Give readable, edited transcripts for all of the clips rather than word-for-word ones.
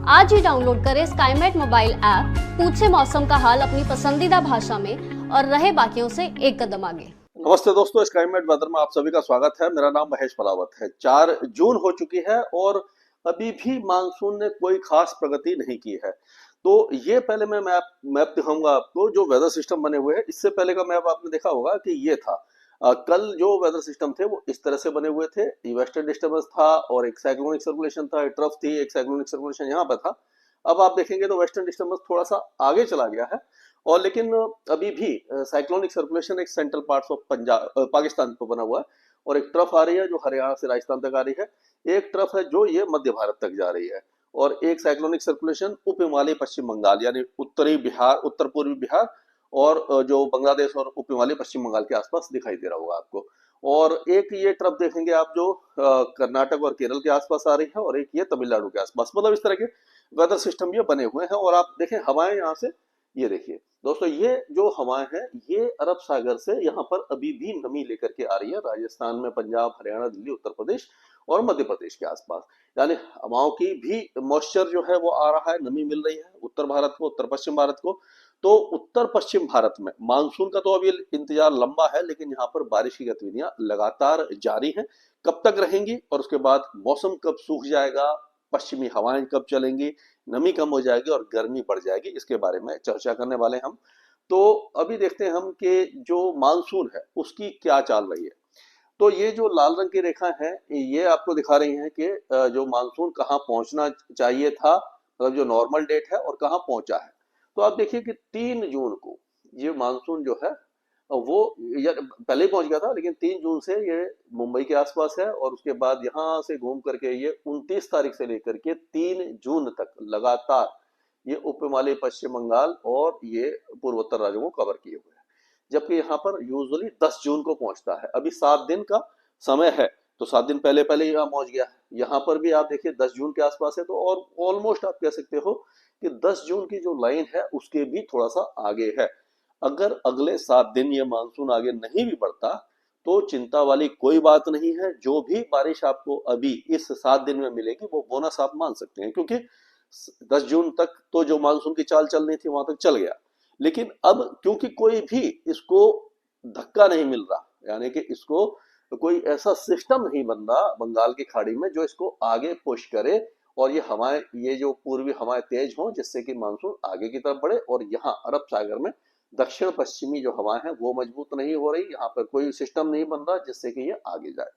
आज ही डाउनलोड करें Skymet mobile app, पूछे मौसम का हाल अपनी पसंदीदा भाषा में और रहे बाकियों से एक कदम आगे। नमस्ते दोस्तों, स्काईमेट वेदर में आप सभी का स्वागत है। मेरा नाम महेश परावत है। 4 जून हो चुकी है और अभी भी मानसून ने कोई खास प्रगति नहीं की है। तो ये पहले मैं मैप दिखाऊंगा आपको जो वेदर सिस्टम बने हुए हैं। इससे पहले का मैप आपने देखा होगा कि ये था। कल जो वेदर सिस्टम थे वो इस तरह से बने हुए थे। वेस्टर्न डिस्टर्बेंस था और एक साइक्लोनिक सर्कुलेशन था, एक ट्रफ थी, एक साइक्लोनिक सर्कुलेशन यहाँ पर था। अब आप देखेंगे तो वेस्टर्न डिस्टर्बेंस थोड़ा सा आगे चला गया है और लेकिन अभी भी साइक्लोनिक सर्कुलेशन एक central parts of Punjab Pakistan पर बना हुआ है और एक ट्रफ आ रही है जो हरियाणा से राजस्थान तक आ रही है। एक ट्रफ है जो ये मध्य भारत तक जा रही है और एक साइक्लोनिक सर्कुलेशन उप हिमालय पश्चिम बंगाल यानी उत्तरी बिहार, उत्तर पूर्वी बिहार और जो बांग्लादेश और उप हिमालय पश्चिम बंगाल के आसपास दिखाई दे रहा होगा आपको। और एक ये ट्रफ देखेंगे आप जो कर्नाटक और केरल के आसपास आ रही है और एक ये तमिलनाडु के आसपास। मतलब इस तरह के वेदर सिस्टम ये बने हुए हैं और आप देखें हवाएं यहाँ से, ये देखिए दोस्तों, ये जो हवाएं हैं ये अरब सागर से यहाँ पर अभी भी नमी लेकर के आ रही है राजस्थान में, पंजाब, हरियाणा, दिल्ली, उत्तर प्रदेश और मध्य प्रदेश के आसपास। यानी हवाओं की भी मॉइस्चर जो है वो आ रहा है, नमी मिल रही है उत्तर भारत को, उत्तर पश्चिम भारत को। तो उत्तर पश्चिम भारत में मानसून का तो अभी इंतजार लंबा है, लेकिन यहाँ पर बारिश की गतिविधियां लगातार जारी हैं। कब तक रहेंगी और उसके बाद मौसम कब सूख जाएगा, पश्चिमी हवाएं कब चलेंगी, नमी कम हो जाएगी और गर्मी बढ़ जाएगी, इसके बारे में चर्चा करने वाले हम। तो अभी देखते हैं हम कि जो मानसून है उसकी क्या चाल रही है। तो ये जो लाल रंग की रेखा है ये आपको दिखा रही है कि जो मानसून कहाँ पहुंचना चाहिए था, मतलब जो नॉर्मल डेट है और कहाँ पहुंचा है। तो आप देखिए कि 3 जून को ये मानसून जो है वो पहले ही पहुंच गया था, लेकिन 3 जून से ये मुंबई के आसपास है और उसके बाद यहाँ से घूम करके ये 29 तारीख से लेकर के 3 जून तक लगातार ये उप हिमालय पश्चिम बंगाल और ये पूर्वोत्तर राज्यों को कवर किए हुए हैं। जबकि यहाँ पर यूजुअली 10 जून को पहुंचता है। अभी 7 दिन का समय है तो 7 दिन पहले पहले यहाँ पहुंच गया है। यहाँ पर भी आप देखिए 10 जून के आसपास है, तो और ऑलमोस्ट आप कह सकते हो कि 10 जून की जो लाइन है उसके भी थोड़ा सा आगे है। अगर अगले 7 दिन ये मानसून आगे नहीं भी बढ़ता तो चिंता वाली कोई बात नहीं है। जो भी बारिश आपको अभी इस 7 दिन में मिलेगी वो बोनस आप मान सकते हैं, क्योंकि 10 जून तक तो जो मानसून की चाल चलनी थी वहां तक चल गया। लेकिन अब क्योंकि कोई भी इसको धक्का नहीं मिल रहा, यानी कि इसको कोई ऐसा सिस्टम नहीं बन रहा बंगाल की खाड़ी में जो इसको आगे पुश करे और ये हवाएं, ये जो पूर्वी हवाएं तेज हों जिससे कि मानसून आगे की तरफ बढ़े और यहाँ अरब सागर में दक्षिण पश्चिमी जो हवाएं हैं वो मजबूत नहीं हो रही। यहाँ पर कोई सिस्टम नहीं बन रहा जिससे कि ये आगे जाए।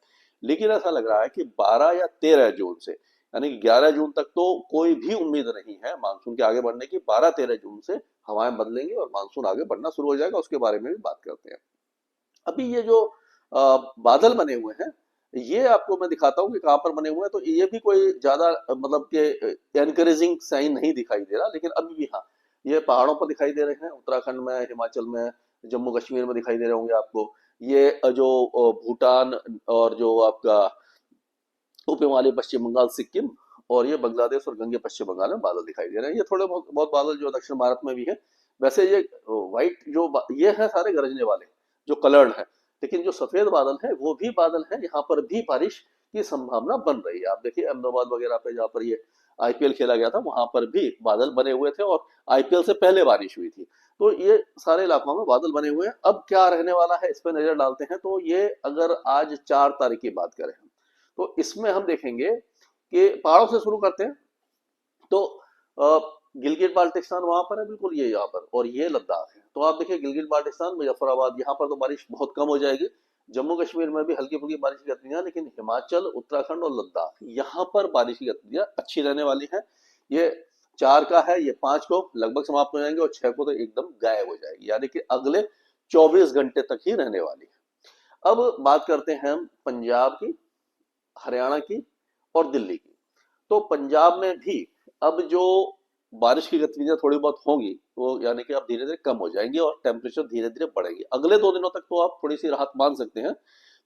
लेकिन ऐसा लग रहा है कि 12 या 13 जून से, यानी कि 11 जून तक तो कोई भी उम्मीद नहीं है मानसून के आगे बढ़ने की। 12-13 जून से हवाएं बदलेंगी और मानसून आगे बढ़ना शुरू हो जाएगा। उसके बारे में भी बात करते हैं। अभी ये जो बादल बने हुए हैं ये आपको मैं दिखाता हूँ कि कहाँ पर बने हुए हैं। तो ये भी कोई ज्यादा मतलब के एनकरेजिंग साइन नहीं दिखाई दे रहा, लेकिन अभी भी हाँ, ये पहाड़ों पर दिखाई दे रहे हैं, उत्तराखंड में, हिमाचल में, जम्मू कश्मीर में दिखाई दे रहे होंगे आपको। ये जो भूटान और जो आपका उप हिमालय पश्चिम बंगाल, सिक्किम और ये बांग्लादेश और गंगे पश्चिम बंगाल में बादल दिखाई दे रहे हैं। ये थोड़े बहुत बहुत बादल जो दक्षिण भारत में भी है। वैसे ये व्हाइट जो ये है सारे गरजने वाले जो कलर्ड है, लेकिन जो सफेद बादल है वो भी बादल है। यहाँ पर भी बारिश की संभावना बन रही है। आप देखिए अहमदाबाद वगैरह पे जहाँ पर ये आईपीएल खेला गया था वहां पर भी बादल बने हुए थे और आईपीएल से पहले बारिश हुई थी। तो ये सारे इलाकों में बादल बने हुए हैं। अब क्या रहने वाला है इस पर नजर डालते हैं। तो ये अगर आज 4 तारीख की बात करें तो इसमें हम देखेंगे कि पहाड़ों से शुरू करते हैं। तो गिलगित बाल्टिस्तान वहां पर है, बिल्कुल ये यहाँ पर, और ये लद्दाख है। तो आप देखिए गिलगित बाल्टिस्तान, मुजफ्फराबाद, यहाँ पर तो बारिश बहुत कम हो जाएगी। जम्मू कश्मीर में भी हल्की फुल्की बारिश की गतिविधियां, लेकिन हिमाचल, उत्तराखंड और लद्दाख यहाँ पर बारिश की गतिविधियां अच्छी रहने वाली है। ये 4 का है, ये 5 को लगभग समाप्त हो जाएंगे और 6 को तो एकदम गायब हो जाएगी, यानी कि अगले 24 घंटे तक ही रहने वाली है। अब बात करते हैं हम पंजाब की, हरियाणा की और दिल्ली की। तो पंजाब में भी अब जो बारिश की गतिविधियां थोड़ी बहुत होंगी वो यानी कि अब धीरे धीरे कम हो जाएंगी और टेम्परेचर धीरे धीरे बढ़ेगी। अगले 2 दिनों तक तो आप थोड़ी सी राहत मान सकते हैं।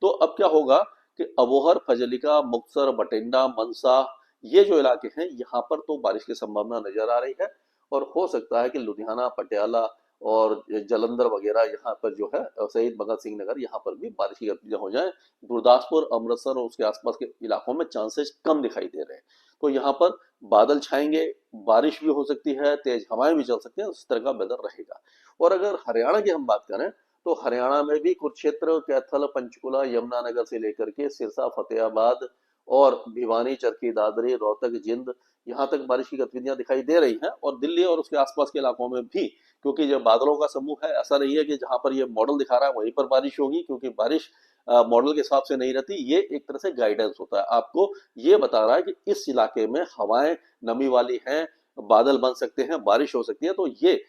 तो अब क्या होगा कि अबोहर, फजलिका, मुक्तसर, बठिंडा, मनसा, ये जो इलाके हैं यहाँ पर तो बारिश की संभावना नजर आ रही है और हो सकता है कि लुधियाना, पटियाला और जलंधर वगैरह यहाँ पर जो है, शहीद भगत सिंह नगर, यहाँ पर भी बारिश की गतिविधियां हो जाए। गुरदासपुर, अमृतसर और उसके आसपास के इलाकों में चांसेस कम दिखाई दे रहे हैं। तो यहाँ पर बादल छाएंगे, बारिश भी हो सकती है, तेज हवाएं भी चल सकती हैं, इस तरह का वेदर रहेगा। और अगर हरियाणा की हम बात करें तो हरियाणा में भी कुरुक्षेत्र, कैथल, पंचकुला, यमुनानगर से लेकर के सिरसा, फतेहाबाद और भिवानी, चरखी दादरी, रोहतक, जिंद, यहाँ तक बारिश की गतिविधियां दिखाई दे रही हैं। और दिल्ली और उसके आसपास के इलाकों में भी, क्योंकि जब बादलों का समूह है, ऐसा नहीं है कि जहां पर ये मॉडल दिखा रहा है वहीं पर बारिश होगी, क्योंकि बारिश मॉडल के हिसाब से नहीं रहती, ये एक तरह से गाइडेंस होता है, आपको ये बता रहा है कि इस इलाके में हवाएं नमी वाली हैं, बादल बन सकते हैं, बारिश हो सकती है। तो ये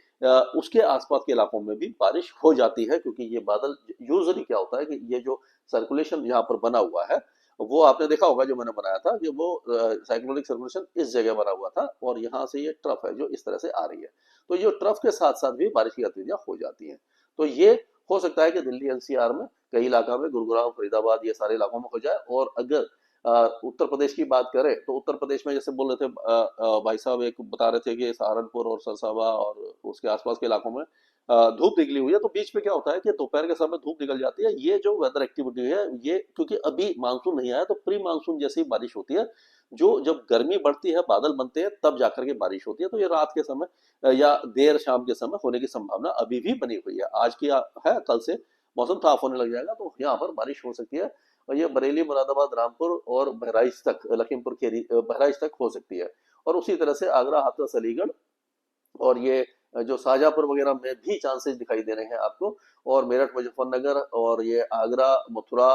उसके आसपास के इलाकों में भी बारिश हो जाती है, क्योंकि ये बादल यूजुअली क्या होता है कि ये जो सर्कुलेशन यहाँ पर बना हुआ है, वो आपने देखा होगा जो मैंने बनाया था कि वो साइक्लोनिक सर्कुलेशन इस जगह बना हुआ था, और यहाँ से ये ट्रफ है जो इस तरह से आ रही है। तो ये ट्रफ के साथ साथ भी बारिश की गतिविधियां हो जाती हैं। तो ये हो सकता है कि दिल्ली एनसीआर में कई इलाका में, गुरुग्राम, फरीदाबाद, ये सारे इलाकों में हो जाए। और अगर उत्तर प्रदेश की बात करें तो उत्तर प्रदेश में जैसे बोल रहे थे भाई साहब, एक बता रहे थे कि सहारनपुर और सरसावा और उसके आसपास के इलाकों में धूप निकली हुई है। तो बीच में क्या होता है कि दोपहर के समय धूप निकल जाती है। ये जो वेदर एक्टिविटी है, ये क्योंकि अभी मानसून नहीं आया, तो प्री मानसून जैसी बारिश होती है, जो जब गर्मी बढ़ती है, बादल बनते हैं, तब जाकर के बारिश होती है। तो ये रात के समय या देर शाम के समय होने की संभावना अभी भी बनी हुई है। आज की है, कल से मौसम साफ होने लग जाएगा, तो यहाँ पर बारिश हो सकती है। और ये बरेली, मुरादाबाद, रामपुर और बहराइच तक, लखीमपुर खीरी, बहराइच तक हो सकती है। और उसी तरह से आगरा, हाथरस, अलीगढ़ और ये जो शाहजहांपुर वगैरह में भी चांसेस दिखाई दे रहे हैं आपको। और मेरठ, मुजफ्फरनगर और ये आगरा, मथुरा,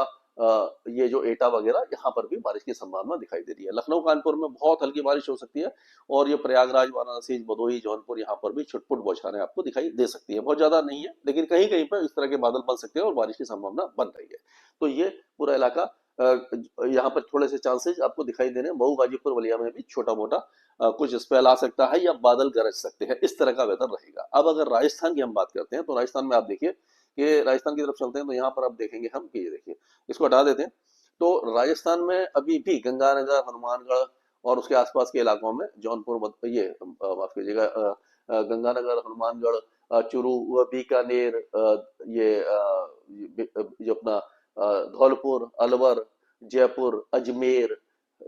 ये जो एटा वगैरह, यहाँ पर भी बारिश की संभावना दिखाई दे रही है। लखनऊ, कानपुर में बहुत हल्की बारिश हो सकती है। और ये प्रयागराज, वाराणसी, भदोही, जौनपुर, यहाँ पर भी छुटपुट बौछारें आपको दिखाई दे सकती है। बहुत ज्यादा नहीं है, लेकिन कहीं कहीं पर इस तरह के बादल बन सकते हैं और बारिश की संभावना बन रही है। तो ये पूरा इलाका, यहाँ पर थोड़े से चांसेस आपको दिखाई दे रहे हैं। मऊ, गाजीपुर, बलिया में भी छोटा मोटा कुछ स्पेल आ सकता है या बादल गरज सकते हैं, इस तरह का वेदर रहेगा। अब अगर राजस्थान की हम बात करते हैं तो राजस्थान में आप देखिए कि राजस्थान की तरफ चलते हैं, तो यहाँ पर आप देखेंगे हम कि ये देखिए, इसको हटा देते हैं। तो राजस्थान में अभी भी गंगानगर, हनुमानगढ़ और उसके आसपास के इलाकों में, जौनपुर, ये माफ कीजिएगा, गंगानगर, हनुमानगढ़, चूरू, बीकानेर, जो अपना धौलपुर, अलवर, जयपुर, अजमेर,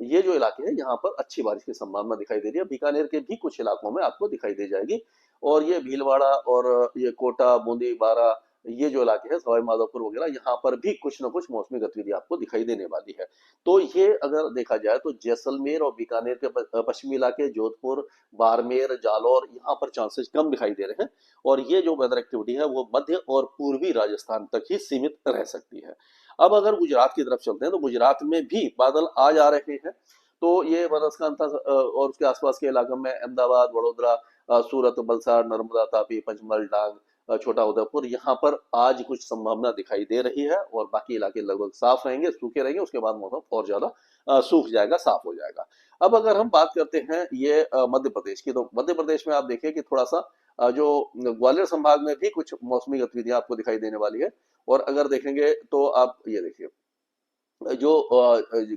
ये जो इलाके हैं, यहाँ पर अच्छी बारिश की संभावना दिखाई दे रही है। बीकानेर के भी कुछ इलाकों में आपको दिखाई दे जाएगी। और ये भीलवाड़ा और ये कोटा, बूंदी, बारा, ये जो इलाके हैं, सवाई माधोपुर वगैरह, यहाँ पर भी कुछ ना कुछ मौसमी गतिविधि आपको दिखाई देने वाली है। तो ये अगर देखा जाए तो जैसलमेर और बीकानेर के पश्चिमी इलाके, जोधपुर, बाड़मेर, जालौर, यहाँ पर चांसेस कम दिखाई दे रहे हैं। और ये जो वेदर एक्टिविटी है वो मध्य और पूर्वी राजस्थान तक ही सीमित रह सकती है। अब अगर गुजरात की तरफ चलते हैं तो गुजरात में भी बादल आ जा रहे हैं। तो ये बनासकांठा और उसके आसपास के इलाकों में, अहमदाबाद, वडोदरा, सूरत, वलसाड, नर्मदा, तापी, पंचमहल, डांग, छोटा उदयपुर, यहाँ पर आज कुछ संभावना दिखाई दे रही है। और बाकी इलाके लगभग साफ रहेंगे, सूखे रहेंगे। उसके बाद मौसम और ज्यादा सूख जाएगा, साफ हो जाएगा। अब अगर हम बात करते हैं ये मध्य प्रदेश की, तो मध्य प्रदेश में आप देखिए कि थोड़ा सा जो ग्वालियर संभाग में भी कुछ मौसमी गतिविधियां आपको दिखाई देने वाली है। और अगर देखेंगे तो आप ये देखिए, जो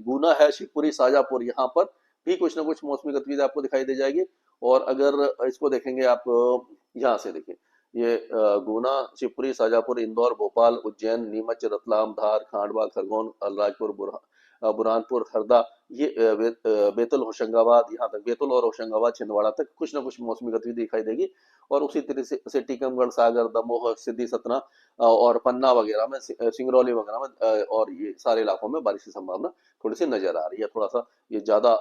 गुना है, शिवपुरी, शाजापुर, यहाँ पर भी कुछ ना कुछ मौसमी गतिविधि आपको दिखाई दे जाएगी। और अगर इसको देखेंगे आप, यहाँ से देखिए, ये गुना, शिवपुरी, शाजापुर, इंदौर, भोपाल, उज्जैन, नीमच, रतलाम, धार, खांडवा, खरगोन, अलीराजपुर, बुरहानपुर, हरदा, ये बैतूल, होशंगाबाद, यहाँ तक बैतूल और होशंगाबाद, छिंदवाड़ा तक कुछ ना कुछ मौसमी गतिविधि दिखाई देगी। और उसी तरह से टीकमगढ़, सागर, दमोह, सिद्धि, सतना और पन्ना वगैरह में, सिंगरौली वगैरह में, और ये सारे इलाकों में बारिश की संभावना थोड़ी सी नजर आ रही है। थोड़ा सा ये ज्यादा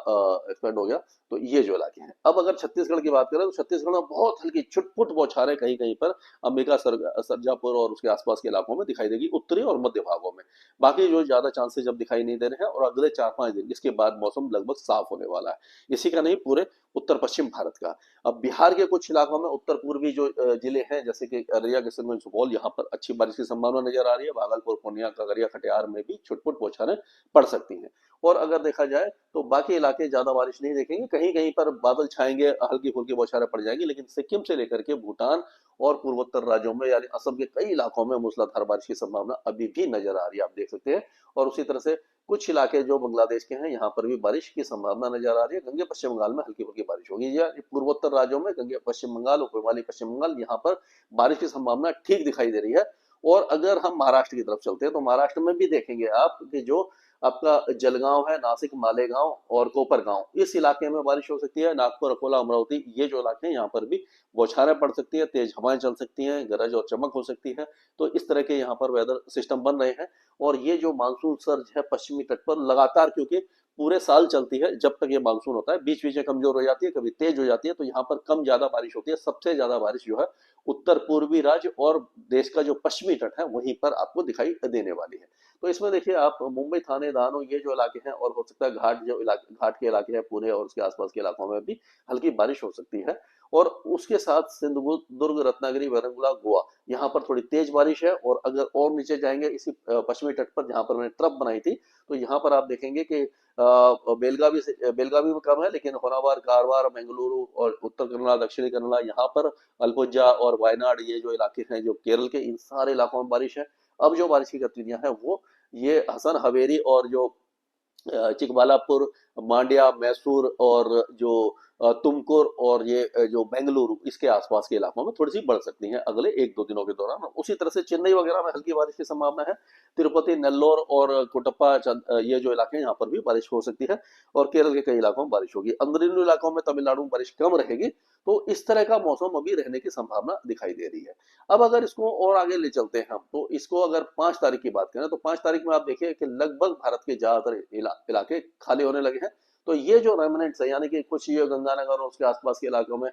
एक्सपेंड हो गया। तो ये जो इलाके हैं, अब अगर छत्तीसगढ़ की बात करें तो छत्तीसगढ़ में बहुत हल्की छुटपुट बौछारें कहीं कहीं पर अंबिका, सरजापुर और उसके आसपास के इलाकों में दिखाई देगी, उत्तरी और मध्य भागों में। बाकी जो ज्यादा चांसेस जब दिखाई नहीं दे रहे हैं। और अगले 4-5 दिन इसके बाद मौसम लगभग साफ होने वाला है, इसी का नहीं, पूरे उत्तर पश्चिम भारत का। अब बिहार के कुछ इलाकों में, उत्तर पूर्वी जो जिले हैं, जैसे कि अररिया, किशनगंज, सुपौल, यहाँ पर अच्छी बारिश की संभावना नजर आ रही है। भागलपुर, पूर्णिया, खगड़िया, कटिहार में भी छुटपुट बौछारें पड़ सकती हैं। और अगर देखा जाए तो बाकी इलाके ज्यादा बारिश नहीं देखेंगे, कहीं कहीं पर बादल छाएंगे, हल्की फुल्की बौछारें पड़ जाएंगी। लेकिन सिक्किम से लेकर के भूटान और पूर्वोत्तर राज्यों में, यानी असम के कई इलाकों में मूसलाधार बारिश की संभावना अभी भी नजर आ रही है, आप देख सकते हैं। और उसी तरह से कुछ इलाके जो बांग्लादेश के हैं, यहाँ पर भी बारिश की संभावना नजर आ रही है। गंगे पश्चिम बंगाल में हल्की फुल्की बारिश होगी, या पूर्वोत्तर राज्यों में, गंगे पश्चिम बंगाल और पूर्वाली पश्चिम बंगाल, यहाँ पर बारिश की संभावना ठीक दिखाई दे रही है। और अगर हम महाराष्ट्र की तरफ चलते हैं तो महाराष्ट्र में भी देखेंगे आप कि जो आपका जलगांव है, नासिक मालेगांव और कोपरगांव, इस इलाके में बारिश हो सकती है। नागपुर, अकोला, अमरावती, ये जो इलाके हैं यहाँ पर भी बौछारें पड़ सकती है, तेज हवाएं चल सकती हैं, गरज और चमक हो सकती है। तो इस तरह के यहाँ पर वेदर सिस्टम बन रहे हैं। और ये जो मानसून सर्ज है पश्चिमी तट पर लगातार, क्योंकि पूरे साल चलती है जब तक ये मानसून होता है, बीच बीच में कमजोर हो जाती है, कभी तेज हो जाती है, तो यहाँ पर कम ज्यादा बारिश होती है। सबसे ज्यादा बारिश जो है उत्तर पूर्वी राज्य और देश का जो पश्चिमी तट है वहीं पर आपको दिखाई देने वाली है। तो इसमें देखिए आप मुंबई, थाने, दानो, ये जो इलाके हैं, और हो सकता है घाट जो इलाके, घाट के इलाके हैं पुणे और उसके आसपास के इलाकों में भी हल्की बारिश हो सकती है। और उसके साथ सिंधु दुर्ग, रत्नागिरी, वेरंगुला, गोवा, यहाँ पर थोड़ी तेज बारिश है। और अगर और नीचे जाएंगे इसी पश्चिमी तट पर जहाँ पर मैंने ट्रप बनाई थी, तो यहाँ पर आप देखेंगे कि बेलगावी में कम है, लेकिन होनावर, कारवार, बेंगलुरु और उत्तर कन्नड़ा, दक्षिणी कन्नड़ा, यहाँ पर अल्पुझा और वायनाड, ये जो इलाके हैं जो केरल के, इन सारे इलाकों में बारिश है। अब जो बारिश की गतिविधियां हैं वो ये हसन हवेली और जो चिकबालापुर, मांड्या, मैसूर और जो तुमकुर और ये जो बेंगलुरु, इसके आसपास के इलाकों में थोड़ी सी बढ़ सकती हैं अगले 1-2 दिनों के दौरान। उसी तरह से चेन्नई वगैरह में हल्की बारिश की संभावना है। तिरुपति, नेल्लोर और कोटप्पा, ये जो इलाके हैं यहाँ पर भी बारिश हो सकती है। और केरल के कई इलाकों में बारिश होगी। अंदरूनी इलाकों में तमिलनाडु में बारिश कम रहेगी। तो इस तरह का मौसम अभी रहने की संभावना दिखाई दे रही है। अब अगर इसको और आगे ले चलते हैं हम, तो इसको अगर 5 तारीख की बात करें, तो 5 तारीख में आप देखिए कि लगभग भारत के ज्यादातर इलाके खाली होने लगे हैं। तो ये जो रेमिनेंट्स है, यानी कि कुछ ये गंगानगर और उसके आसपास के इलाकों में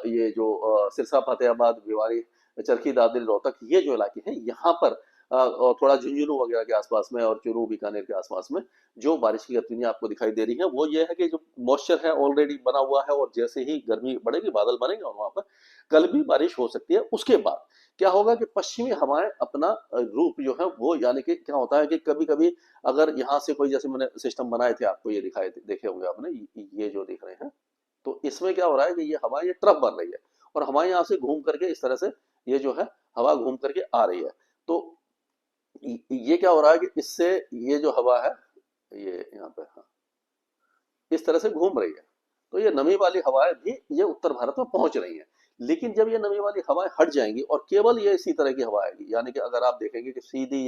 ये जो सिरसा, फतेहाबाद, भिवानी, चरखी दादरी, रोहतक, ये जो इलाके हैं यहाँ पर और थोड़ा झुंझुनू वगैरह के आसपास में और चूरू, बीकानेर के आसपास में जो बारिश की गतिविधियां आपको दिखाई दे रही है, वो ये है कि जो मॉइस्चर है ऑलरेडी बना हुआ है, और जैसे ही गर्मी बढ़ेगी बादल बनेंगे और वहां पर कल भी बारिश हो सकती है। उसके बाद क्या होगा कि पश्चिमी हवाएं अपना रूप जो है वो, यानी कि क्या होता है कि कभी कभी अगर यहाँ से कोई, जैसे मैंने सिस्टम बनाए थे आपको ये दिखाए थे, देखे होंगे आपने, ये जो दिख रहे हैं, तो इसमें क्या हो रहा है कि ये हवा, ये ट्रफ बन रही है और हवाएं यहाँ से घूम करके इस तरह से, ये जो है हवा घूम करके आ रही है। तो ये क्या हो रहा है कि इससे ये जो हवा है ये यहाँ पे, हाँ, इस तरह से घूम रही है। तो ये नमी वाली हवाएं भी ये उत्तर भारत में पहुंच रही हैं। लेकिन जब ये नमी वाली हवाएं हट जाएंगी और केवल ये इसी तरह की हवा आएगी, यानी कि अगर आप देखेंगे कि सीधी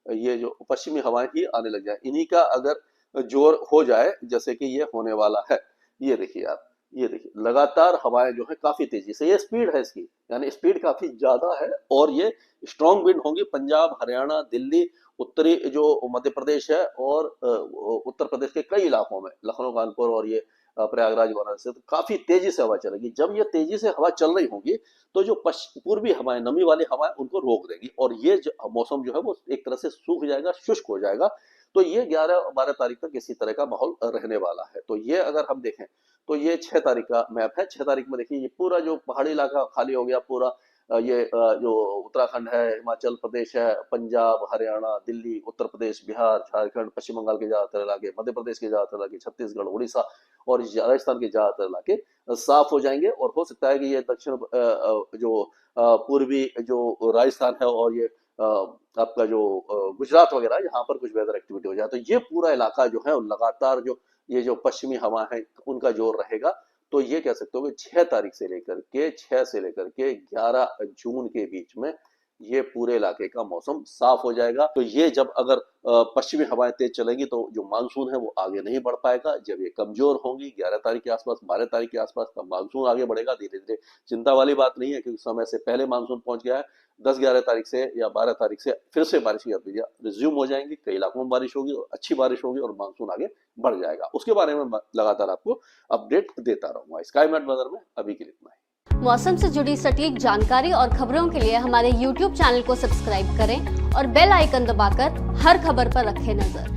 ये जो पश्चिमी हवाएं ही आने लग जाए, इन्हीं का अगर जोर हो जाए, जैसे कि ये होने वाला है, ये देखिए आप, ये देखिए लगातार हवाएं जो है काफी तेजी से, ये स्पीड है इसकी, यानी स्पीड काफी ज्यादा है और ये स्ट्रॉन्ग विंड होंगी। पंजाब, हरियाणा, दिल्ली, उत्तरी जो मध्य प्रदेश है और उत्तर प्रदेश के कई इलाकों में, लखनऊ, कानपुर और ये प्रयागराज, वाराणसी, तो काफी तेजी से हवा चलेगी। जब ये तेजी से हवा चल रही होगी तो जो पूर्वी हवाएं, नमी वाली हवाएं, उनको रोक देगी और ये मौसम जो है वो एक तरह से सूख जाएगा, शुष्क हो जाएगा। तो ये 11-12 तारीख तक इसी तरह का माहौल रहने वाला है। तो ये अगर हम देखें तो ये 6 तारीख का मैप है। 6 तारीख में देखिए ये पूरा जो पहाड़ी इलाका खाली हो गया, पूरा ये जो उत्तराखंड है, हिमाचल प्रदेश है, पंजाब, हरियाणा, दिल्ली, उत्तर प्रदेश, बिहार, झारखंड, पश्चिम बंगाल के ज्यादातर इलाके, मध्य प्रदेश के ज्यादातर इलाके, छत्तीसगढ़, उड़ीसा और राजस्थान के ज्यादातर इलाके साफ हो जाएंगे। और हो सकता है कि ये दक्षिण जो पूर्वी जो राजस्थान है और ये आपका जो गुजरात वगैरह, यहाँ पर कुछ वेदर एक्टिविटी हो जाए। तो ये पूरा इलाका जो है लगातार जो ये जो पश्चिमी हवा है उनका जोर रहेगा। तो ये कह सकते हो कि 6 तारीख से लेकर के 6 से लेकर के 11 जून के बीच में ये पूरे इलाके का मौसम साफ हो जाएगा। तो ये जब अगर पश्चिमी हवाएं तेज चलेंगी तो जो मानसून है वो आगे नहीं बढ़ पाएगा। जब ये कमजोर होंगी 11 तारीख के आसपास, 12 तारीख के आसपास, तब मानसून आगे बढ़ेगा धीरे धीरे। चिंता वाली बात नहीं है क्योंकि समय से पहले मानसून पहुंच गया है। 10-11 तारीख से या 12 तारीख से फिर से बारिश की गतिविधियां रिज्यूम हो जाएंगी, कई इलाकों में बारिश होगी और अच्छी बारिश होगी और मानसून आगे बढ़ जाएगा। उसके बारे में लगातार आपको अपडेट देता रहूंगा। स्काई मैट वेदर में अभी के लिए इतना ही। मौसम से जुड़ी सटीक जानकारी और खबरों के लिए हमारे YouTube चैनल को सब्सक्राइब करें और बेल आइकन दबाकर हर खबर पर रखें नजर।